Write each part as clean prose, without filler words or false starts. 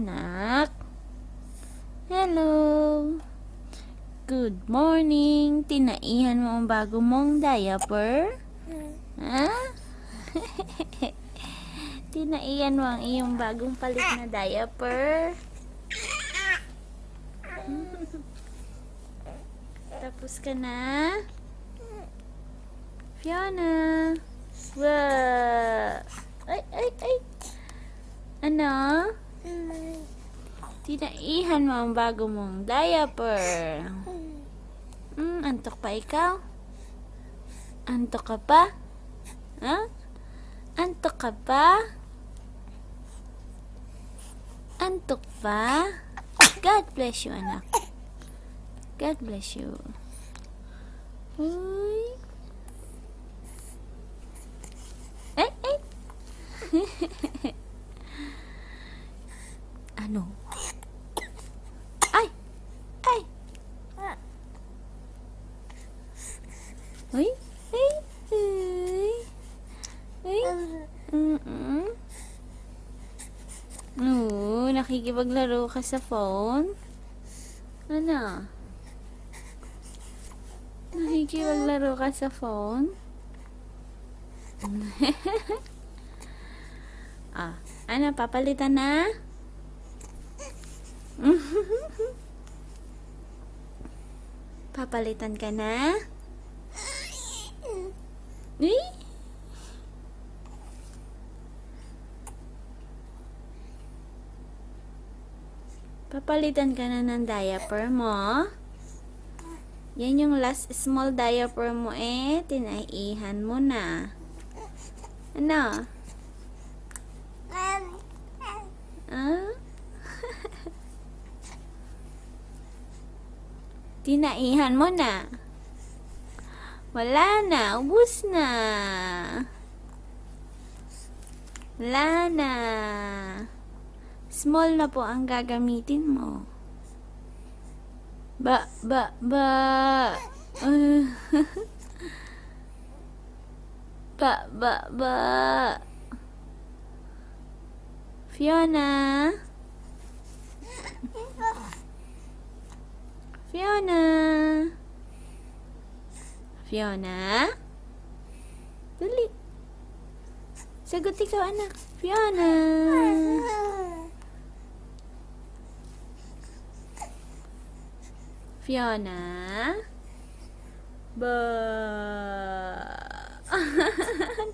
anak. Hello. Good morning. Tinaihan mo ang bago mong diaper? Ha? Tinaihan mo ang iyong bagong palit na diaper? Tapos ka na? Fiona. Wow. Ay. Ano? Tinaihan mo ang bago mong diaper. Antok pa ikaw? Antok ka pa? Ha? Antok ka pa? Antok pa? God bless you, anak. God bless you. Uy. Ay. Ano? Ay. Uy. Nakikipaglaro ka sa phone? Ano? Nakikipaglaro ka sa phone? Ano, papalitan na? Papalitan ka na? Papalitan ka na ng diaper mo? Yan yung last small diaper mo tinaihan mo na. Ano? Tinaihan mo na. Wala na, ubus na. Wala na. Small na po ang gagamitin mo. Ba. Ba. Fiona. Dali. Sagot ikaw, anak. Fiona. Ba.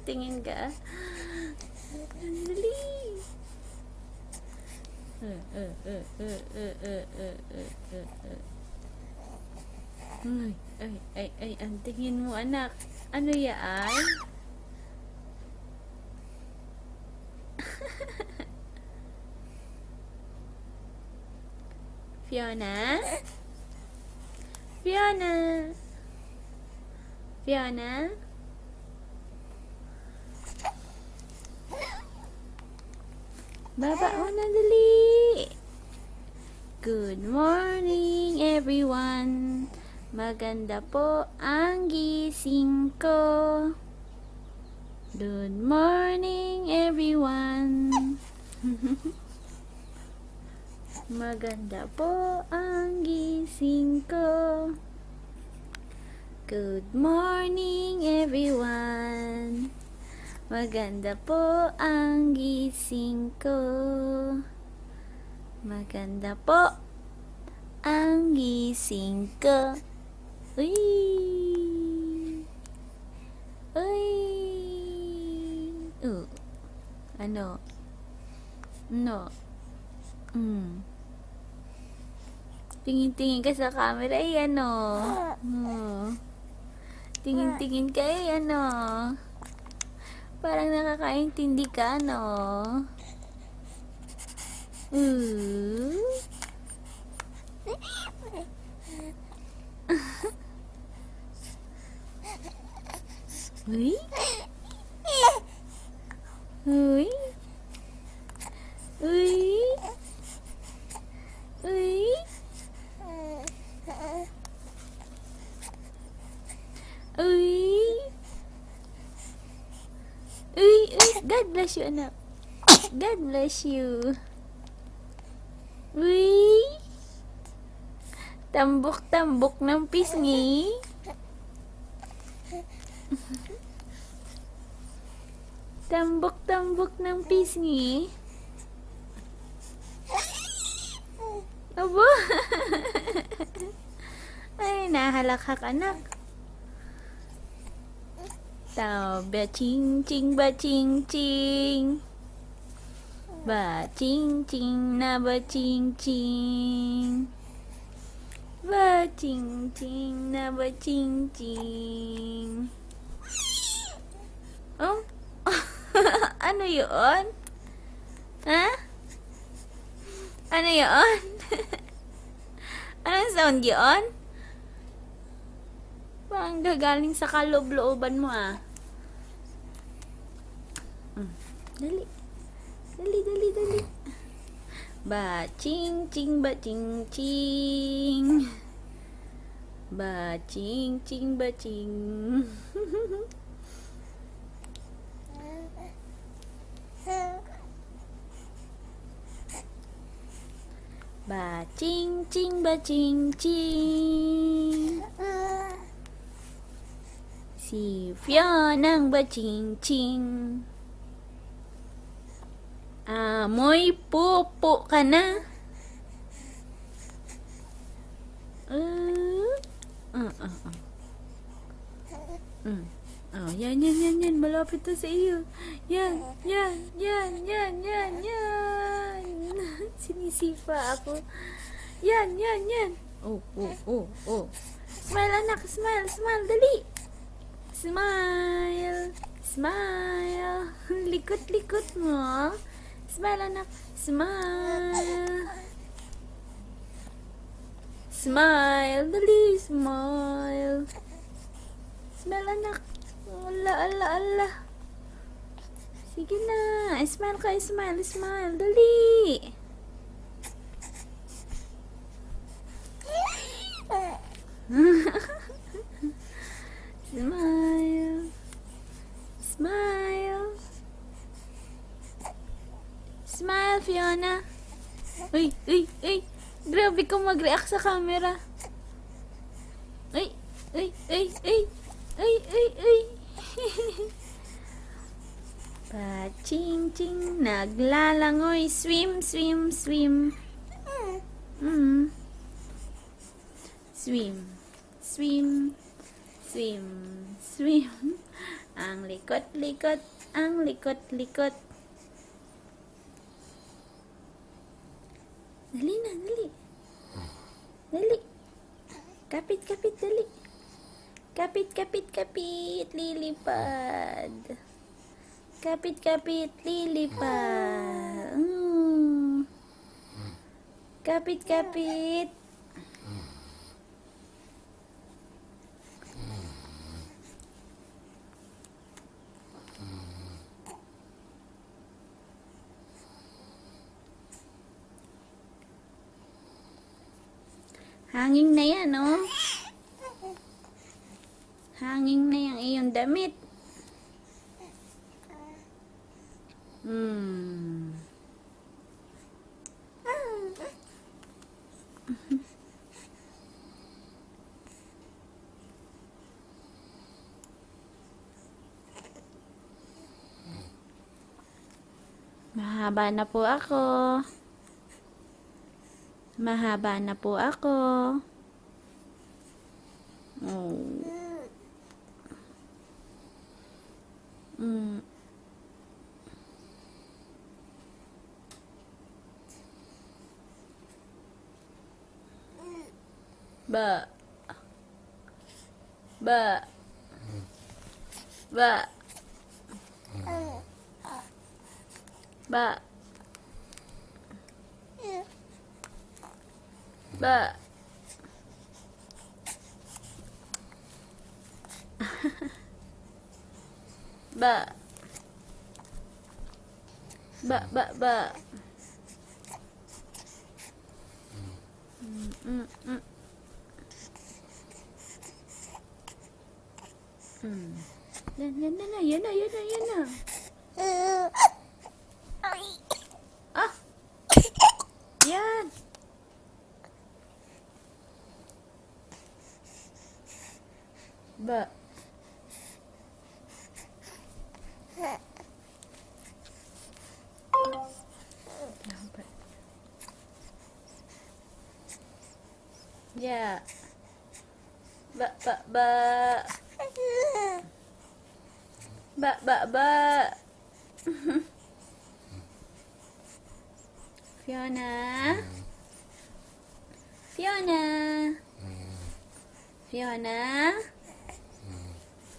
Tingin ka. Dali. Ay, ang tingin mo, anak. Ano yan? Fiona? Baba mo na, dali. Good morning, everyone. Maganda po ang gising ko. Good morning, everyone. Maganda po ang gising ko. Good morning, everyone. Maganda po ang gising ko. Maganda po ang gising ko. Uy. Ano? No. Tingin-tingin ka sa camera, ano? Tingin-tingin ka, ano? Parang nakakaintindi ka, no? Uy. God bless you, anak. God bless you. Tambok-tambok ng pisngi. Tambok-tambok ng pisngi. Abo. Ay, nahalakhak anak. Tao, ba-ching-ching, ba-ching-ching. Ba-ching-ching na ba-ching-ching. Ba-ching-ching na ba-ching-ching. Oh? Ano yun? Ha? Ano yun? Anong sound yun? Parang gagaling sa kaloob-looban mo ah. Dali. Dali, dali, dali. Ba-ching-ching, ba-ching-ching. Ba-ching-ching, ba-ching. Ba-ching-ching, ba-ching-ching. Si Fiona ang ba-ching-ching. Amoy pupo ka na. Yan, yan, yan, yan. Malapit na sa iyo. Yan, yan, yan, yan, yan, yan. Sinisipa ako. Yan, yan, yan. Oh. Smile, anak. Smile, smile. Dali. Smile. Smile. Likot-likot mo. Smile, anak. Smile. Smile. Dali. Smile. Smile, anak. Ala. Sige na. Smile ka. Smile. Smile. Dali. Smile. Smile. Smile, Fiona. Uy. Grabe ka mag-react sa camera. Uy. Pa-ching-ching, naglalangoy. Swim. Swim. Swim. Ang likot-likot. Ang likot-likot. Dali na, dali. Dali. Kapit, dali. Kapit, lilipad. Kapit, lilipad. Kapit. Hanging na yan, oh. Hanging na yung iyong damit. Mahaba na po ako. Oh. Ba. Ba. Yan na. Yan. Ba. Yeah. Ba ba ba. Ba ba ba. Fiona. Fiona. Fiona.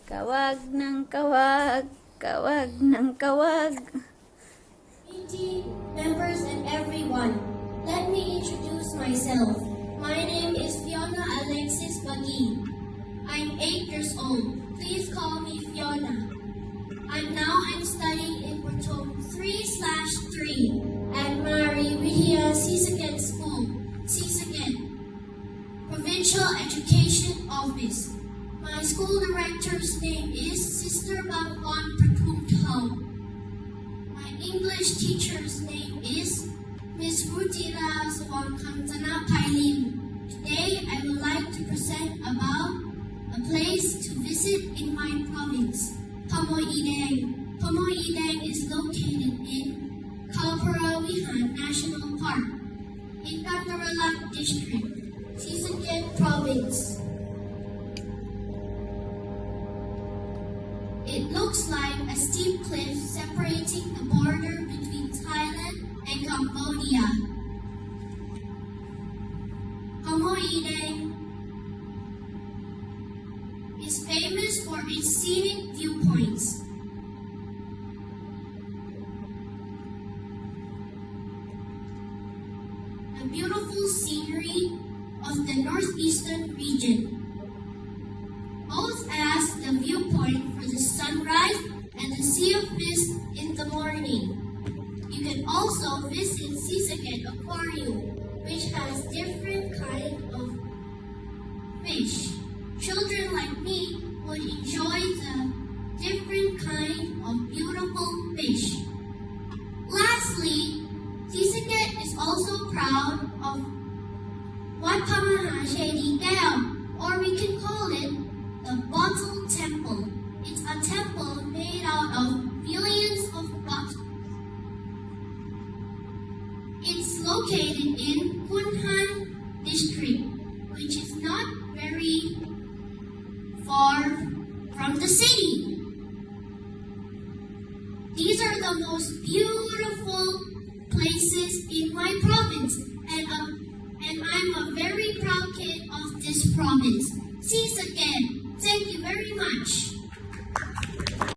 Kawag ng kawag. Kawag ng kawag. Meeting members and everyone, let me introduce myself. My name is Fiona Alexis Magee. I'm 8 years old. Please call me Fiona. I'm studying in Proton 3/3 at Mari Vidya Sisaket School, Sisaket, Provincial Education Office. My school director's name is Sister Bangkon Pratumthau. My English teacher's name is Miss Rutira Swankantana Pailin. Today I would like to present about a place to visit in my province, Pamoideng. Pamoideng is located in Kalpara Vihan National Park in Kataralak District, Sisaket Province. It looks like a steep cliff separating the border between Thailand and Cambodia. Pamoideng is famous for its scenic viewpoints. The beautiful scenery of the northeastern region, both as the viewpoint for the sunrise and the sea of mist in the morning. You can also visit Sisaket Aquarium, which has different kinds of fish. Children like me would enjoy the different kind of beautiful fish. Lastly, Sisaket is also proud of Wat Pamahashedi Dam, or we can call it the Bottle Temple. It's a temple made out of millions of bottles. It's located in Kunhan District, which is not very far from the city. These are the most beautiful places in my province, and I'm a very proud kid of this province. Sisaket.